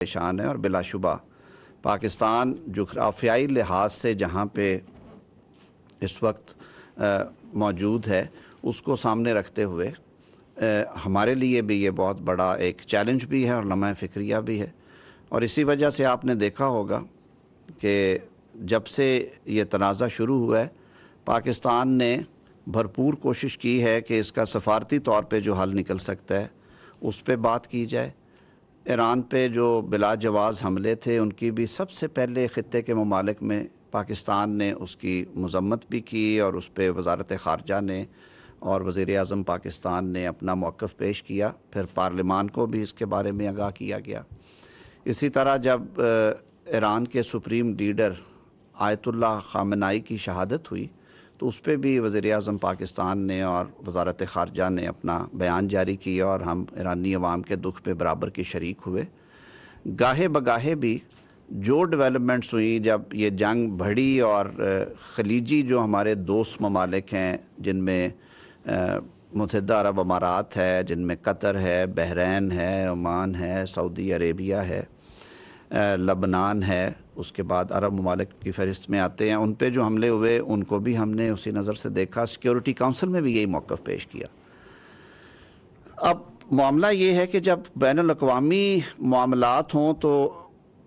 پریشان ہے، اور بلا شبہ پاکستان جغرافیائی لحاظ سے جہاں پہ اس وقت موجود ہے اس کو سامنے رکھتے ہوئے ہمارے لیے بھی یہ بہت بڑا ایک چیلنج بھی ہے اور لمحہ فکریہ بھی ہے۔ اور اسی وجہ سے آپ نے دیکھا ہوگا کہ جب سے یہ تنازع شروع ہوا ہے پاکستان نے بھرپور کوشش کی ہے کہ اس کا سفارتی طور پہ جو حل نکل سکتا ہے اس پہ بات کی جائے۔ ایران پہ جو بلا جواز حملے تھے ان کی بھی سب سے پہلے خطے کے ممالک میں پاکستان نے اس کی مذمت بھی کی، اور اس پہ وزارت خارجہ نے اور وزیر اعظم پاکستان نے اپنا موقف پیش کیا، پھر پارلیمان کو بھی اس کے بارے میں آگاہ کیا گیا۔ اسی طرح جب ایران کے سپریم لیڈر آیت اللہ خامنائی کی شہادت ہوئی تو اس پہ بھی وزیر اعظم پاکستان نے اور وزارت خارجہ نے اپنا بیان جاری کیا، اور ہم ایرانی عوام کے دکھ پہ برابر کی شریک ہوئے۔ گاہے بگاہے بھی جو ڈیولپمنٹس ہوئیں جب یہ جنگ بڑھی، اور خلیجی جو ہمارے دوست ممالک ہیں جن میں متحدہ عرب امارات ہے، جن میں قطر ہے، بحرین ہے، عمان ہے، سعودی عربیہ ہے، لبنان ہے، اس کے بعد عرب ممالک کی فہرست میں آتے ہیں، ان پہ جو حملے ہوئے ان کو بھی ہم نے اسی نظر سے دیکھا۔ سیکیورٹی کونسل میں بھی یہی موقف پیش کیا۔ اب معاملہ یہ ہے کہ جب بین الاقوامی معاملات ہوں تو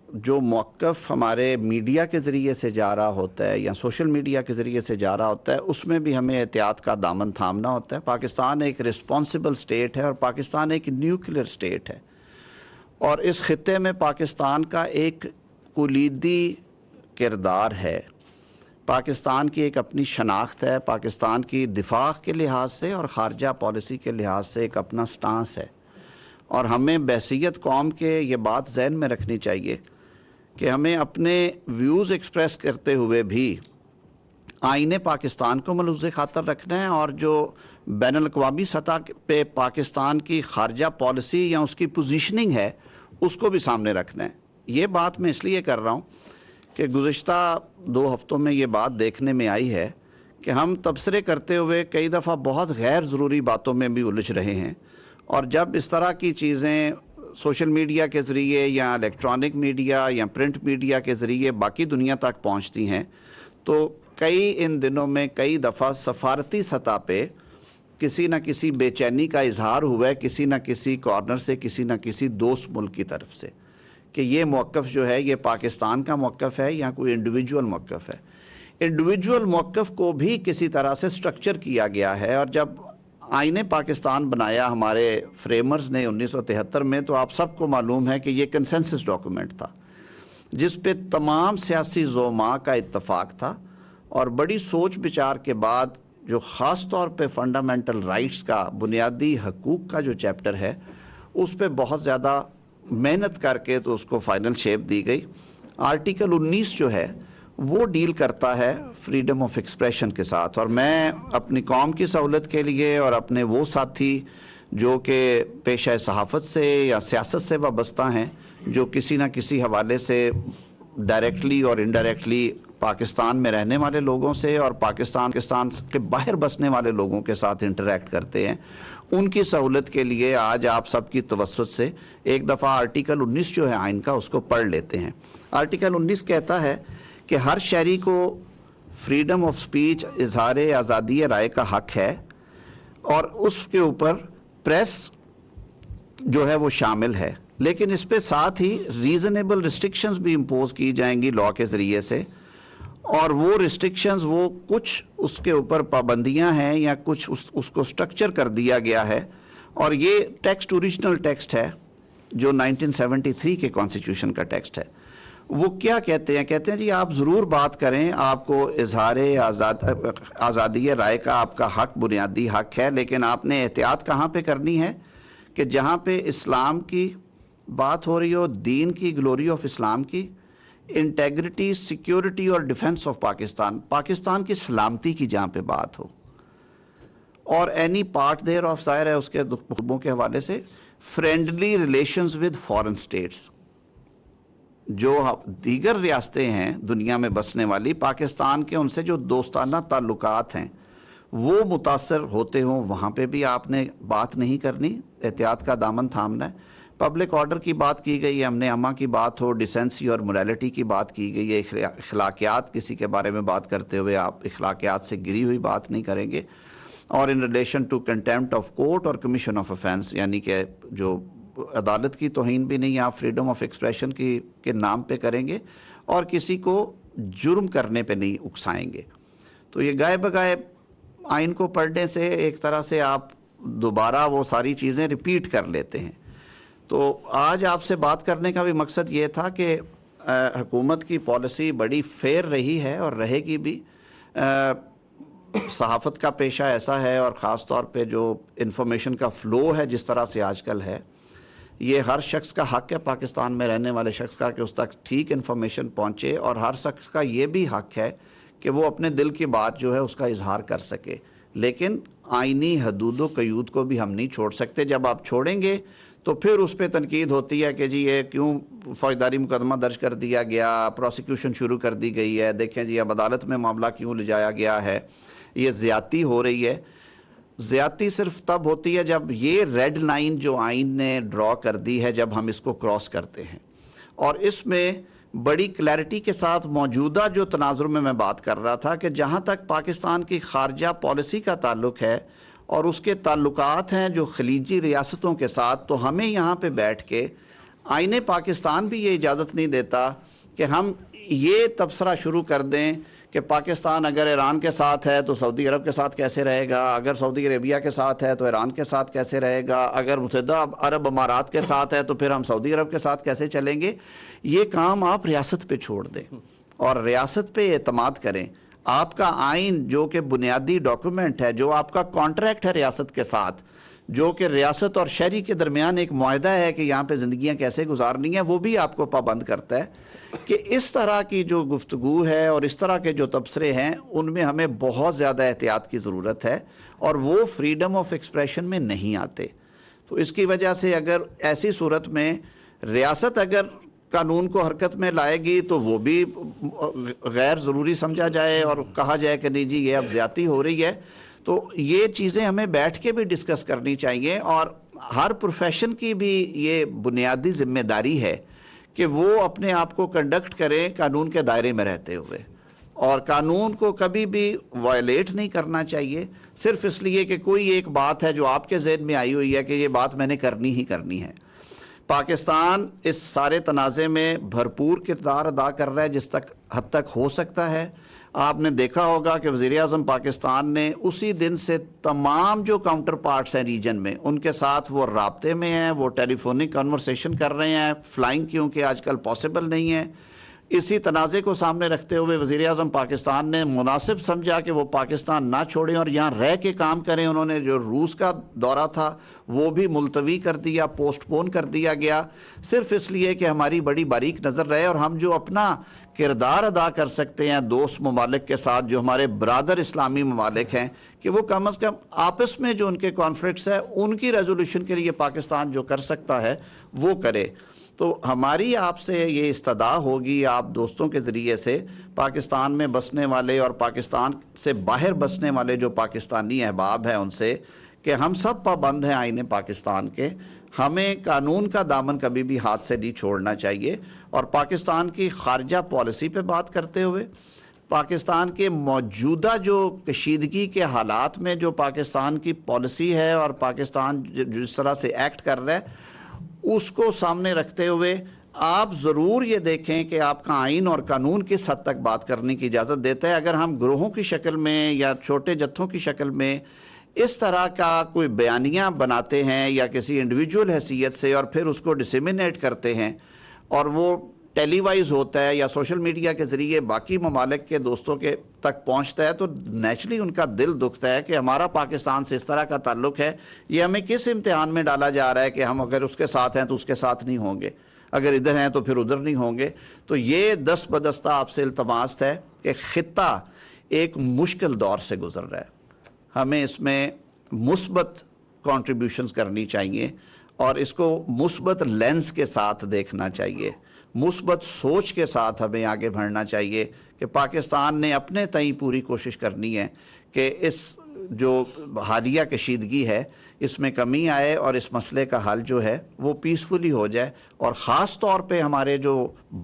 جو موقف ہمارے میڈیا کے ذریعے سے جا رہا ہوتا ہے یا سوشل میڈیا کے ذریعے سے جا رہا ہوتا ہے اس میں بھی ہمیں احتیاط کا دامن تھامنا ہوتا ہے۔ پاکستان ایک رسپانسبل سٹیٹ ہے اور پاکستان ایک نیوکلیئر سٹیٹ ہے، اور اس خطے میں پاکستان کا ایک کلیدی کردار ہے۔ پاکستان کی ایک اپنی شناخت ہے، پاکستان کی دفاع کے لحاظ سے اور خارجہ پالیسی کے لحاظ سے ایک اپنا سٹانس ہے، اور ہمیں بحیثیت قوم کے یہ بات ذہن میں رکھنی چاہیے کہ ہمیں اپنے ویوز ایکسپریس کرتے ہوئے بھی آئین پاکستان کو ملحوظ خاطر رکھنا ہے، اور جو بین الاقوامی سطح پہ پاکستان کی خارجہ پالیسی یا اس کی پوزیشننگ ہے اس کو بھی سامنے رکھنا ہے۔ یہ بات میں اس لیے کر رہا ہوں کہ گزشتہ 2 ہفتوں میں یہ بات دیکھنے میں آئی ہے کہ ہم تبصرے کرتے ہوئے کئی دفعہ بہت غیر ضروری باتوں میں بھی الجھ رہے ہیں، اور جب اس طرح کی چیزیں سوشل میڈیا کے ذریعے یا الیکٹرانک میڈیا یا پرنٹ میڈیا کے ذریعے باقی دنیا تک پہنچتی ہیں تو کئی ان دنوں میں کئی دفعہ سفارتی سطح پہ کسی نہ کسی بے چینی کا اظہار ہوا ہے، کسی نہ کسی کارنر سے، کسی نہ کسی دوست ملک کی طرف سے، کہ یہ موقف جو ہے یہ پاکستان کا موقف ہے یا کوئی انڈیویجول موقف ہے۔ انڈیویجول موقف کو بھی کسی طرح سے سٹرکچر کیا گیا ہے، اور جب آئین پاکستان بنایا ہمارے فریمرز نے 1973 میں تو آپ سب کو معلوم ہے کہ یہ کنسنسس ڈاکومنٹ تھا جس پہ تمام سیاسی زعماء کا اتفاق تھا، اور بڑی سوچ بچار کے بعد جو خاص طور پہ فنڈامنٹل رائٹس کا، بنیادی حقوق کا جو چیپٹر ہے اس پہ بہت زیادہ محنت کر کے تو اس کو فائنل شیپ دی گئی۔ آرٹیکل 19 جو ہے وہ ڈیل کرتا ہے فریڈم آف ایکسپریشن کے ساتھ، اور میں اپنی قوم کی سہولت کے لیے اور اپنے وہ ساتھی جو کہ پیشہ صحافت سے یا سیاست سے وابستہ ہیں، جو کسی نہ کسی حوالے سے ڈائریکٹلی اور انڈائریکٹلی پاکستان میں رہنے والے لوگوں سے اور پاکستان کے باہر بسنے والے لوگوں کے ساتھ انٹریکٹ کرتے ہیں، ان کی سہولت کے لیے آج آپ سب کی توسط سے ایک دفعہ آرٹیکل 19 جو ہے آئین کا اس کو پڑھ لیتے ہیں۔ آرٹیکل 19 کہتا ہے کہ ہر شہری کو فریڈم آف سپیچ، اظہار آزادی رائے کا حق ہے، اور اس کے اوپر پریس جو ہے وہ شامل ہے، لیکن اس پہ ساتھ ہی ریزنیبل ریسٹرکشنز بھی امپوز کی جائیں گی لاء کے ذریعے سے، اور وہ ریسٹرکشنز وہ کچھ اس کے اوپر پابندیاں ہیں یا کچھ اس کو سٹرکچر کر دیا گیا ہے، اور یہ ٹیکسٹ اوریجنل ٹیکسٹ ہے جو 1973 کے کانسٹیٹیوشن کا ٹیکسٹ ہے۔ وہ کیا کہتے ہیں؟ کہتے ہیں جی آپ ضرور بات کریں، آپ کو اظہار آزادی رائے کا آپ کا حق، بنیادی حق ہے، لیکن آپ نے احتیاط کہاں پہ کرنی ہے کہ جہاں پہ اسلام کی بات ہو رہی ہو، دین کی، گلوری آف اسلام کی، انٹیگریٹی، سیکیورٹی اور ڈیفنس آف پاکستان کی سلامتی کی جہاں پہ بات ہو، اور اینی پارٹ دیر آف ظاہر ہے اس کے حقوق کے حوالے سے friendly relations with foreign states, جو دیگر ریاستیں ہیں دنیا میں بسنے والی پاکستان کے، ان سے جو دوستانہ تعلقات ہیں وہ متاثر ہوتے ہوں، وہاں پہ بھی آپ نے بات نہیں کرنی، احتیاط کا دامن تھامنا ہے۔ پبلک آرڈر کی بات کی گئی ہے، امن عامہ کی بات ہو، ڈیسنسی اور موریلٹی کی بات کی گئی ہے، اخلاقیات کسی کے بارے میں بات کرتے ہوئے آپ اخلاقیات سے گری ہوئی بات نہیں کریں گے، اور in relation to contempt of court اور کمیشن آف افینس، یعنی کہ جو عدالت کی توہین بھی نہیں آپ فریڈم آف ایکسپریشن کے نام پہ کریں گے، اور کسی کو جرم کرنے پہ نہیں اکسائیں گے۔ تو یہ گائے بگائے آئین کو پڑھنے سے ایک طرح سے آپ دوبارہ وہ ساری چیزیں ریپیٹ کر لیتے ہیں۔ تو آج آپ سے بات کرنے کا بھی مقصد یہ تھا کہ حکومت کی پالیسی بڑی فیئر رہی ہے اور رہے گی بھی۔ صحافت کا پیشہ ایسا ہے، اور خاص طور پہ جو انفارمیشن کا فلو ہے جس طرح سے آج کل ہے، یہ ہر شخص کا حق ہے، پاکستان میں رہنے والے شخص کا، کہ اس تک ٹھیک انفارمیشن پہنچے، اور ہر شخص کا یہ بھی حق ہے کہ وہ اپنے دل کی بات جو ہے اس کا اظہار کر سکے، لیکن آئینی حدود و قیود کو بھی ہم نہیں چھوڑ سکتے۔ جب آپ چھوڑیں گے تو پھر اس پہ تنقید ہوتی ہے کہ جی یہ کیوں فوجداری مقدمہ درج کر دیا گیا، پروسیکیوشن شروع کر دی گئی ہے، دیکھیں جی اب عدالت میں معاملہ کیوں لے جایا گیا ہے، یہ زیادتی ہو رہی ہے۔ زیادتی صرف تب ہوتی ہے جب یہ ریڈ لائن جو آئین نے ڈرا کر دی ہے، جب ہم اس کو کراس کرتے ہیں، اور اس میں بڑی کلیئرٹی کے ساتھ موجودہ جو تناظر میں بات کر رہا تھا کہ جہاں تک پاکستان کی خارجہ پالیسی کا تعلق ہے اور اس کے تعلقات ہیں جو خلیجی ریاستوں کے ساتھ، تو ہمیں یہاں پہ بیٹھ کے آئین پاکستان بھی یہ اجازت نہیں دیتا کہ ہم یہ تبصرہ شروع کر دیں کہ پاکستان اگر ایران کے ساتھ ہے تو سعودی عرب کے ساتھ کیسے رہے گا، اگر سعودی عربیہ کے ساتھ ہے تو ایران کے ساتھ کیسے رہے گا، اگر متحدہ عرب امارات کے ساتھ ہے تو پھر ہم سعودی عرب کے ساتھ کیسے چلیں گے۔ یہ کام آپ ریاست پہ چھوڑ دیں اور ریاست پہ اعتماد کریں۔ آپ کا آئین جو کہ بنیادی ڈاکومنٹ ہے، جو آپ کا کانٹریکٹ ہے ریاست کے ساتھ، جو کہ ریاست اور شہری کے درمیان ایک معاہدہ ہے کہ یہاں پہ زندگیاں کیسے گزارنی ہیں، وہ بھی آپ کو پابند کرتا ہے کہ اس طرح کی جو گفتگو ہے اور اس طرح کے جو تبصرے ہیں ان میں ہمیں بہت زیادہ احتیاط کی ضرورت ہے، اور وہ فریڈم آف ایکسپریشن میں نہیں آتے۔ تو اس کی وجہ سے اگر ایسی صورت میں ریاست اگر قانون کو حرکت میں لائے گی تو وہ بھی غیر ضروری سمجھا جائے اور کہا جائے کہ نہیں جی یہ اب زیادتی ہو رہی ہے۔ تو یہ چیزیں ہمیں بیٹھ کے بھی ڈسکس کرنی چاہیے، اور ہر پروفیشن کی بھی یہ بنیادی ذمہ داری ہے کہ وہ اپنے آپ کو کنڈکٹ کریں قانون کے دائرے میں رہتے ہوئے، اور قانون کو کبھی بھی وائلیٹ نہیں کرنا چاہیے صرف اس لیے کہ کوئی ایک بات ہے جو آپ کے ذہن میں آئی ہوئی ہے کہ یہ بات میں نے کرنی ہی کرنی ہے۔ پاکستان اس سارے تنازع میں بھرپور کردار ادا کر رہا ہے جس تک حد تک ہو سکتا ہے۔ آپ نے دیکھا ہوگا کہ وزیر اعظم پاکستان نے اسی دن سے تمام جو کاؤنٹر پارٹس ہیں ریجن میں، ان کے ساتھ وہ رابطے میں ہیں، وہ ٹیلی فونک کنورسیشن کر رہے ہیں، فلائنگ کیونکہ آج کل پاسبل نہیں ہے۔ اسی تنازع کو سامنے رکھتے ہوئے وزیر اعظم پاکستان نے مناسب سمجھا کہ وہ پاکستان نہ چھوڑیں اور یہاں رہ کے کام کریں۔ انہوں نے جو روس کا دورہ تھا وہ بھی ملتوی کر دیا، پوسٹ پون کر دیا گیا، صرف اس لیے کہ ہماری بڑی باریک نظر رہے اور ہم جو اپنا کردار ادا کر سکتے ہیں دوست ممالک کے ساتھ، جو ہمارے برادر اسلامی ممالک ہیں، کہ وہ کم از کم آپس میں جو ان کے کانفلکٹس ہیں ان کی ریزولوشن کے لیے پاکستان جو کر سکتا ہے وہ کرے۔ تو ہماری آپ سے یہ استدعا ہوگی، آپ دوستوں کے ذریعے سے پاکستان میں بسنے والے اور پاکستان سے باہر بسنے والے جو پاکستانی احباب ہیں ان سے، کہ ہم سب پابند ہیں آئین پاکستان کے، ہمیں قانون کا دامن کبھی بھی ہاتھ سے نہیں چھوڑنا چاہیے۔ اور پاکستان کی خارجہ پالیسی پہ بات کرتے ہوئے، پاکستان کے موجودہ جو کشیدگی کے حالات میں جو پاکستان کی پالیسی ہے اور پاکستان جس طرح سے ایکٹ کر رہا ہے، اس کو سامنے رکھتے ہوئے آپ ضرور یہ دیکھیں کہ آپ کا آئین اور قانون کس حد تک بات کرنے کی اجازت دیتا ہے۔ اگر ہم گروہوں کی شکل میں یا چھوٹے جتھوں کی شکل میں اس طرح کا کوئی بیانیہ بناتے ہیں یا کسی انڈیویجول حیثیت سے اور پھر اس کو ڈسیمینیٹ کرتے ہیں اور وہ ٹیلی وائز ہوتا ہے یا سوشل میڈیا کے ذریعے باقی ممالک کے دوستوں کے تک پہنچتا ہے، تو نیچرلی ان کا دل دکھتا ہے کہ ہمارا پاکستان سے اس طرح کا تعلق ہے، یہ ہمیں کس امتحان میں ڈالا جا رہا ہے کہ ہم اگر اس کے ساتھ ہیں تو اس کے ساتھ نہیں ہوں گے، اگر ادھر ہیں تو پھر ادھر نہیں ہوں گے۔ تو یہ دست بدستہ آپ سے التماس ہے کہ خطہ ایک مشکل دور سے گزر رہا ہے، ہمیں اس میں مثبت کنٹریبیوشنز کرنی چاہیے اور اس کو مثبت لینس کے ساتھ دیکھنا چاہیے، مثبت سوچ کے ساتھ ہمیں آگے بڑھنا چاہیے کہ کہ پاکستان نے اپنے تئیں پوری کوشش کرنی ہے کہ اس جو حالیہ کشیدگی ہے اس میں کمی آئے اور اس مسئلے کا حل جو ہے وہ پیسفلی ہو جائے، اور خاص طور پہ ہمارے جو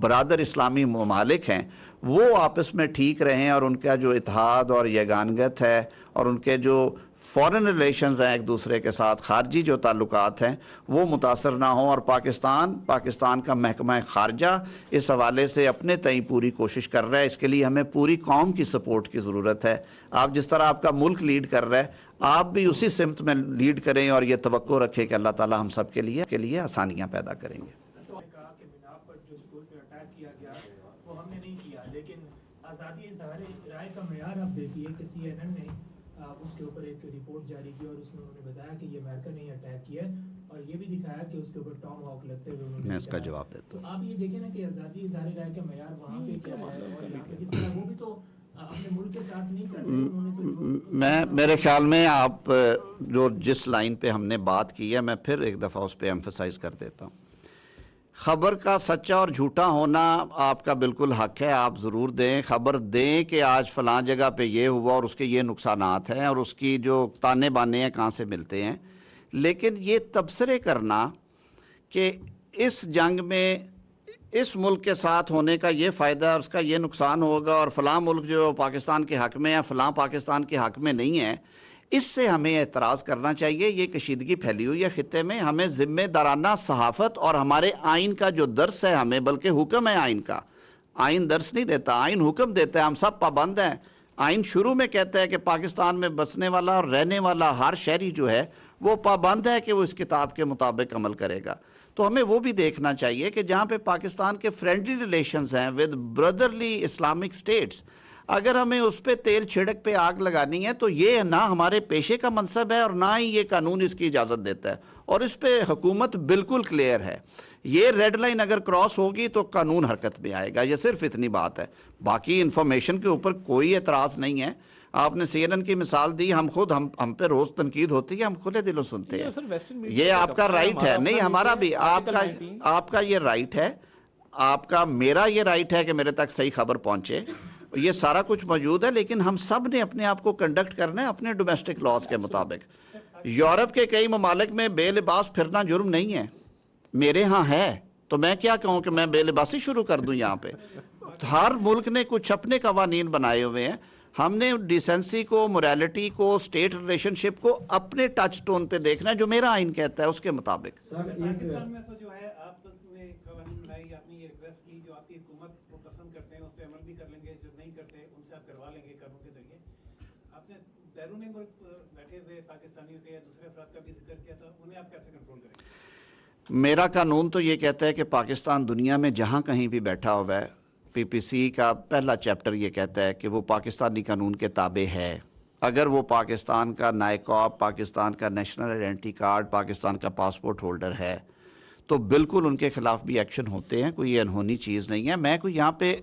برادر اسلامی ممالک ہیں وہ آپس میں ٹھیک رہیں، اور ان کا جو اتحاد اور یگانگت ہے اور ان کے جو فورن ریلیشنز ہیں ایک دوسرے کے ساتھ، خارجی جو تعلقات ہیں وہ متاثر نہ ہوں، اور پاکستان کا محکمہ خارجہ اس حوالے سے اپنے تئیں پوری کوشش کر رہا ہے۔ اس کے لیے ہمیں پوری قوم کی سپورٹ کی ضرورت ہے۔ آپ جس طرح آپ کا ملک لیڈ کر رہا ہے، آپ بھی اسی سمت میں لیڈ کریں اور یہ توقع رکھیں کہ اللہ تعالی ہم سب کے لیے آسانیاں پیدا کریں گے۔ کہا کہ بنا پر جو اسکول پہ اٹیک کیا گیا وہ ہم نے نہیں کیا، لیکن آزادی اظہار رائے کا معیار آپ دیکھیے کہ CNN نے اس کے اوپر ایک رپورٹ جاری کی اور اس میں انہوں نے بتایا کہ یہ امریکہ نے اٹیک کیا ہے، اور یہ بھی دکھایا کہ اس کے اوپر ٹام ہاک لگتے ہوئے انہوں نے، میں اس کا جواب دیتا ہوں۔ تو آپ یہ دیکھیں نا کہ آزادی اظہار رائے کا معیار وہاں پہ کیا ہے اور یہاں پہ کس طرح، وہ بھی تو اپنے ملک کے ساتھ نہیں چاہتے، انہوں نے تو میرے خیال میں آپ جو جس لائن پہ ہم نے بات کی ہے میں پھر ایک دفعہ اس پہ ایمفسائز کر دیتا ہوں۔ خبر کا سچا اور جھوٹا ہونا آپ کا بالکل حق ہے، آپ ضرور دیں، خبر دیں کہ آج فلاں جگہ پہ یہ ہوا اور اس کے یہ نقصانات ہیں اور اس کی جو تانے بانے ہیں کہاں سے ملتے ہیں، لیکن یہ تبصرے کرنا کہ اس جنگ میں اس ملک کے ساتھ ہونے کا یہ فائدہ اور اس کا یہ نقصان ہوگا اور فلاں ملک جو پاکستان کے حق میں ہے فلاں پاکستان کے حق میں نہیں ہے، اس سے ہمیں اعتراض کرنا چاہیے۔ یہ کشیدگی پھیلی ہوئی ہے خطے میں، ہمیں ذمہ دارانہ صحافت اور ہمارے آئین کا جو درس ہے، ہمیں بلکہ حکم ہے آئین کا، آئین درس نہیں دیتا، آئین حکم دیتا ہے، ہم سب پابند ہیں۔ آئین شروع میں کہتا ہے کہ پاکستان میں بسنے والا اور رہنے والا ہر شہری جو ہے وہ پابند ہے کہ وہ اس کتاب کے مطابق عمل کرے گا۔ تو ہمیں وہ بھی دیکھنا چاہیے کہ جہاں پہ پاکستان کے فرینڈلی ریلیشنز ہیں ود برادرلی اسلامک سٹیٹس، اگر ہمیں اس پہ تیل چھڑک پہ آگ لگانی ہے تو یہ نہ ہمارے پیشے کا منصب ہے اور نہ ہی یہ قانون اس کی اجازت دیتا ہے، اور اس پہ حکومت بالکل کلیئر ہے۔ یہ ریڈ لائن اگر کراس ہوگی تو قانون حرکت میں آئے گا، یہ صرف اتنی بات ہے۔ باقی انفارمیشن کے اوپر کوئی اعتراض نہیں ہے۔ آپ نے CNN کی مثال دی، ہم پہ روز تنقید ہوتی ہے، ہم کھلے دلوں سنتے ہیں، یہ آپ کا رائٹ ہے۔ نہیں، ہمارا بھی، آپ کا یہ رائٹ ہے، میرا یہ رائٹ ہے کہ میرے تک صحیح خبر پہنچے، یہ سارا کچھ موجود ہے، لیکن ہم سب نے اپنے آپ کو کنڈکٹ کرنا ہے اپنے ڈومیسٹک لاز کے مطابق۔ یورپ کے کئی ممالک میں بے لباس پھرنا جرم نہیں ہے، میرے ہاں ہے، تو میں کیا کہوں کہ میں بے لباسی شروع کر دوں یہاں پہ؟ ہر ملک نے کچھ اپنے قوانین بنائے ہوئے ہیں، ہم نے ڈیسنسی کو، موریلٹی کو، اسٹیٹ ریلیشن شپ کو اپنے ٹچ ٹون پہ دیکھنا ہے، جو میرا آئین کہتا ہے اس کے مطابق۔ پاکستان میں تو جو ہے آپ نے قوانین بنائی، آپ نے یہ ریکویسٹ کی، جو آپ کی حکومت کو پسند کرتے ہیں اس پہ عمل بھی کر لیں گے، جو نہیں کرتے ان سے آپ کروا لیں گے قانون کے ذریعے۔ آپ نے بیرون ملک بیٹھے ہوئے پاکستانیوں کے یا دوسرے افراد کا بھی ذکر کیا تھا، انہیں آپ کیسے کنٹرول کریں گے؟ میرا قانون تو یہ کہتا ہے کہ پاکستان دنیا میں جہاں کہیں بھی بیٹھا ہوا ہے، PPC کا پہلا چیپٹر یہ کہتا ہے کہ وہ پاکستانی قانون کے تابع ہے۔ اگر وہ پاکستان کا نائکاب، پاکستان کا نیشنل آئیڈینٹی کارڈ، پاکستان کا پاسپورٹ ہولڈر ہے تو بالکل ان کے خلاف بھی ایکشن ہوتے ہیں، کوئی انہونی چیز نہیں ہے۔ میں کوئی یہاں پہ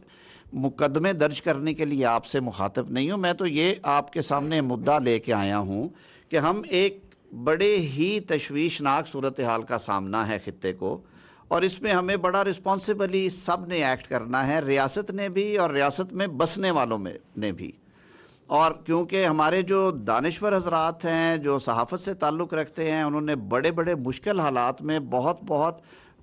مقدمے درج کرنے کے لیے آپ سے مخاطب نہیں ہوں، میں تو یہ آپ کے سامنے مدعا لے کے آیا ہوں کہ ہم ایک بڑے ہی تشویشناک صورتحال کا سامنا ہے خطے کو، اور اس میں ہمیں بڑا رسپانسبلی سب نے ایکٹ کرنا ہے، ریاست نے بھی اور ریاست میں بسنے والوں میں نے بھی۔ اور کیونکہ ہمارے جو دانشور حضرات ہیں جو صحافت سے تعلق رکھتے ہیں، انہوں نے بڑے بڑے مشکل حالات میں بہت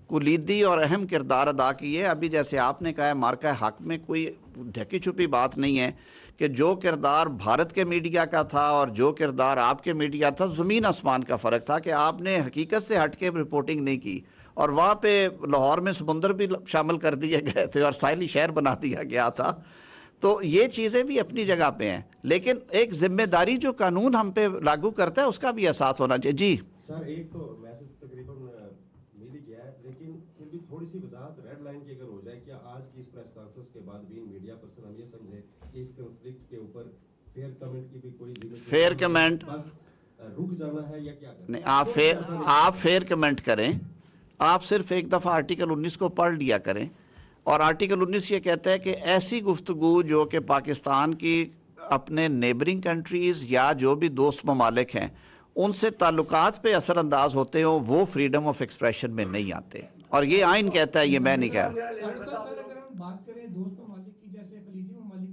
کلیدی اور اہم کردار ادا کیے۔ ابھی جیسے آپ نے کہا ہے، مارکہ حق میں کوئی ڈھکی چھپی بات نہیں ہے کہ جو کردار بھارت کے میڈیا کا تھا اور جو کردار آپ کے میڈیا تھا، زمین آسمان کا فرق تھا، کہ آپ نے حقیقت سے ہٹ کے رپورٹنگ نہیں کی، اور وہاں پہ لاہور میں سمندر بھی شامل کر دیے گئے تھے اور ساحلی شہر بنا دیا گیا تھا۔ تو یہ چیزیں بھی اپنی جگہ پہ ہیں، لیکن ایک ذمہ داری جو قانون ہم پہ لاگو کرتا ہے اس کا بھی احساس ہونا چاہیے۔ جی سر، ایک تو میسج تقریباً مل ہی گیا ہے، لیکن پھر بھی تھوڑی سی وضاحت ریڈ لائن کی اگر ہو جائے، کیا آج کی اس پریس کانفرنس کے بعد بھی میڈیا پرسن ہم یہ سمجھے کہ اس کنفلکٹ کے اوپر فیئر کمنٹ کی بھی کوئی فیئر کمنٹ بس رک جانا ہے یا کیا کرنا ہے؟ نہیں، آپ فیئر کمنٹ کریں، آپ صرف ایک دفعہ آرٹیکل 19 کو پڑھ لیا کریں، اور آرٹیکل 19 یہ کہتا ہے کہ ایسی گفتگو جو کہ پاکستان کی اپنے نیبرنگ کنٹریز یا جو بھی دوست ممالک ہیں ان سے تعلقات پہ اثر انداز ہوتے ہوں، وہ فریڈم آف ایکسپریشن میں نہیں آتے، اور یہ آئین کہتا ہے، یہ میں نہیں کہہ رہا۔ اگر ہم بات کریں دوست ممالک کی، جیسے خلیجی ممالک